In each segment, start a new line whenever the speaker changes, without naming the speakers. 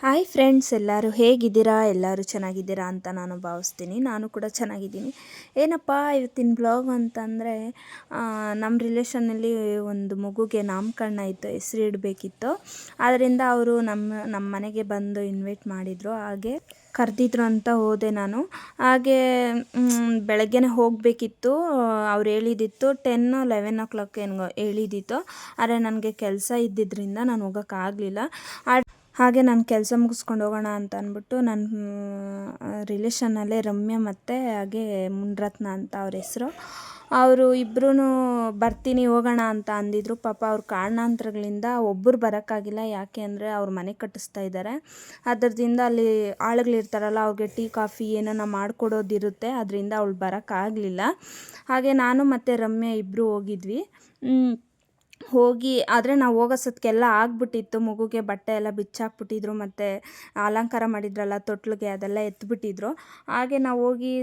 Hi friends, ಎಲ್ಲರೂ ಹೇಗಿದ್ದೀರಾ? ಎಲ್ಲರೂ ಚೆನ್ನಾಗಿದ್ದೀರಾ ಅಂತ ನಾನು ಭಾವಿಸ್ತೀನಿ. ನಾನು ಕೂಡ ಚೆನ್ನಾಗಿದ್ದೀನಿ. ಏನಪ್ಪ ಇವತ್ತಿನ ಬ್ಲಾಗ್ ಅಂತಂದರೆ, ನಮ್ಮ ರಿಲೇಷನ್ನಲ್ಲಿ ಒಂದು ಮಗುಗೆ ನಾಮಕರಣ ಇತ್ತು, ಹೆಸರು ಇಡಬೇಕಿತ್ತು. ಆದ್ದರಿಂದ ಅವರು ನಮ್ಮ ಮನೆಗೆ ಬಂದು ಇನ್ವೈಟ್ ಮಾಡಿದರು, ಹಾಗೆ ಕರೆದಿದ್ರು ಅಂತ ಹೋದೆ ನಾನು. ಹಾಗೆ ಬೆಳಗ್ಗೆನೇ ಹೋಗಬೇಕಿತ್ತು. ಅವ್ರು ಹೇಳಿದ್ದಿತ್ತು 10-11 ಏನೋ ಹೇಳಿದ್ದಿತ್ತು. ಆದರೆ ನನಗೆ ಕೆಲಸ ಇದ್ದಿದ್ದರಿಂದ ನಾನು ಹೋಗೋಕ್ಕಾಗಲಿಲ್ಲ. ಹಾಗೆ ನಾನು ಕೆಲಸ ಮುಗಿಸ್ಕೊಂಡು ಹೋಗೋಣ ಅಂತ ಅಂದ್ಬಿಟ್ಟು ನನ್ನ ರಿಲೇಷನ್ನಲ್ಲೇ ರಮ್ಯಾ ಮತ್ತು ಹಾಗೆ ಮುನ್ರತ್ನ ಅಂತ ಅವ್ರ ಹೆಸರು, ಅವರು ಇಬ್ಬರೂ ಬರ್ತೀನಿ ಹೋಗೋಣ ಅಂತ ಅಂದಿದ್ರು. ಪಾಪ ಅವ್ರ ಕಾರಣಾಂತರಗಳಿಂದ ಒಬ್ಬರು ಬರೋಕ್ಕಾಗಿಲ್ಲ. ಯಾಕೆ ಅಂದರೆ ಅವ್ರು ಮನೆ ಕಟ್ಟಿಸ್ತಾ ಇದ್ದಾರೆ. ಅದರಿಂದ ಅಲ್ಲಿ ಆಳುಗಳಿರ್ತಾರಲ್ಲ, ಅವ್ರಿಗೆ ಟೀ ಕಾಫಿ ಏನಾನ ಮಾಡಿಕೊಡೋದಿರುತ್ತೆ. ಅದರಿಂದ ಅವಳು ಬರೋಕ್ಕಾಗಲಿಲ್ಲ. ಹಾಗೆ ನಾನು ಮತ್ತು ರಮ್ಯಾ ಇಬ್ಬರು ಹೋಗಿದ್ವಿ. ಆದರೆ ನಾವು ಹೋಗೋಸತ್ಗೆಲ್ಲ ಆಗ್ಬಿಟ್ಟಿತ್ತು. ಮಗುಗೆ ಬಟ್ಟೆ ಎಲ್ಲ ಬಿಚ್ಚಾಕ್ಬಿಟ್ಟಿದ್ರು ಮತ್ತು ಅಲಂಕಾರ ಮಾಡಿದ್ರಲ್ಲ ತೊಟ್ಲಿಗೆ, ಅದೆಲ್ಲ ಎತ್ಬಿಟ್ಟಿದ್ರು. ಹಾಗೆ ನಾವು ಹೋಗಿ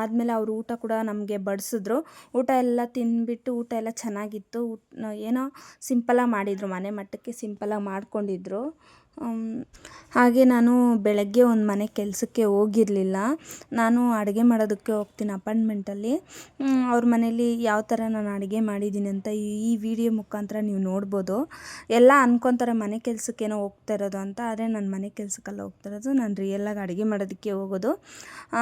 ಆದಮೇಲೆ ಅವರು ಊಟ ಕೂಡ ನಮಗೆ ಬಡಿಸಿದ್ರು. ಊಟ ಎಲ್ಲ ತಿಂದ್ಬಿಟ್ಟು, ಊಟ ಎಲ್ಲ ಚೆನ್ನಾಗಿತ್ತು. ಏನೋ ಸಿಂಪಲಾಗಿ ಮಾಡಿದರು, ಮನೆ ಮಟ್ಟಕ್ಕೆ ಸಿಂಪಲಾಗಿ ಮಾಡ್ಕೊಂಡಿದ್ರು. ಹಾಗೆ ನಾನು ಬೆಳಗ್ಗೆ ಒಂದು ಮನೆ ಕೆಲಸಕ್ಕೆ ಹೋಗಿರಲಿಲ್ಲ. ನಾನು ಅಡುಗೆ ಮಾಡೋದಕ್ಕೆ ಹೋಗ್ತೀನಿ ಅಪಾರ್ಟ್ಮೆಂಟಲ್ಲಿ. ಅವ್ರ ಮನೇಲಿ ಯಾವ ಥರ ನಾನು ಅಡುಗೆ ಮಾಡಿದ್ದೀನಿ ಅಂತ ಈ ವಿಡಿಯೋ ಮುಖಾಂತರ ನೀವು ನೋಡ್ಬೋದು. ಎಲ್ಲ ಅಂದ್ಕೊತಾರೆ ಮನೆ ಕೆಲಸಕ್ಕೇನೋ ಹೋಗ್ತಾ ಇರೋದು ಅಂತ, ಆದರೆ ನಾನು ಮನೆ ಕೆಲಸಕ್ಕೆಲ್ಲ ಹೋಗ್ತಾ ಇರೋದು, ನಾನು ರಿಯಲಾಗಿ ಅಡುಗೆ ಮಾಡೋದಕ್ಕೆ ಹೋಗೋದು.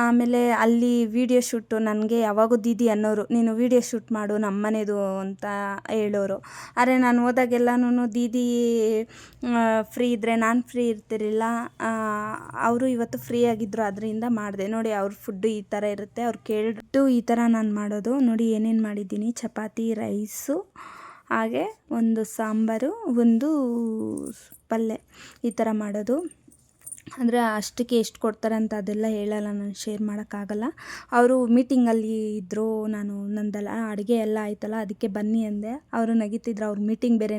ಆಮೇಲೆ ಅಲ್ಲಿ ವಿಡಿಯೋ ಶೂಟು ನನಗೆ ಯಾವಾಗೂ ದೀದಿ ಅನ್ನೋರು, ನೀನು ವಿಡಿಯೋ ಶೂಟ್ ಮಾಡು ನಮ್ಮ ಮನೆದು ಅಂತ ಹೇಳೋರು. ಆದರೆ ನಾನು ಹೋದಾಗೆಲ್ಲನೂ ದೀದಿ ಫ್ರೀ ಇದ್ದರೆ ನಾನು ಫ್ರೀ ಇರ್ತಿರಲಿಲ್ಲ. ಅವರು ಇವತ್ತು ಫ್ರೀ ಆಗಿದ್ದರು, ಅದರಿಂದ ಮಾಡಿದೆ. ನೋಡಿ ಅವ್ರ ಫುಡ್ಡು ಈ ಥರ ಇರುತ್ತೆ. ಅವ್ರು ಕೇಳಿಬಿಟ್ಟು ಈ ಥರ ನಾನು ಮಾಡೋದು. ನೋಡಿ ಏನೇನು ಮಾಡಿದ್ದೀನಿ: ಚಪಾತಿ, ರೈಸು, ಹಾಗೆ ಒಂದು ಸಾಂಬಾರು, ಒಂದು ಪಲ್ಯ, ಈ ಥರ ಮಾಡೋದು. ಅಂದರೆ ಅಷ್ಟಕ್ಕೆ ಎಷ್ಟು ಕೊಡ್ತಾರೆ ಅಂತ ಅದೆಲ್ಲ ಹೇಳಲ್ಲ, ನಾನು ಶೇರ್ ಮಾಡೋಕ್ಕಾಗಲ್ಲ. ಅವರು ಮೀಟಿಂಗಲ್ಲಿ ಇದ್ದರು. ನಂದೆಲ್ಲ ಅಡುಗೆ ಎಲ್ಲ ಆಯ್ತಲ್ಲ, ಅದಕ್ಕೆ ಬನ್ನಿ ಅಂದೆ. ಅವರು ನಗಿತಿದ್ರು, ಅವ್ರ ಮೀಟಿಂಗ್ ಬೇರೆ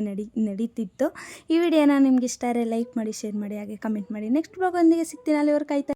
ನಡೀತಿತ್ತು. ಈ ವಿಡಿಯೋನ ನಿಮ್ಗೆ ಇಷ್ಟ ಆದರೆ ಲೈಕ್ ಮಾಡಿ, ಶೇರ್ ಮಾಡಿ, ಹಾಗೆ ಕಮೆಂಟ್ ಮಾಡಿ. ನೆಕ್ಸ್ಟ್ ಬ್ಲಾಗೊಂದಿಗೆ ಸಿಗ್ತೀನಿ. ಅಲ್ಲಿವರೆಗೆ ಕಾಯ್ತಾ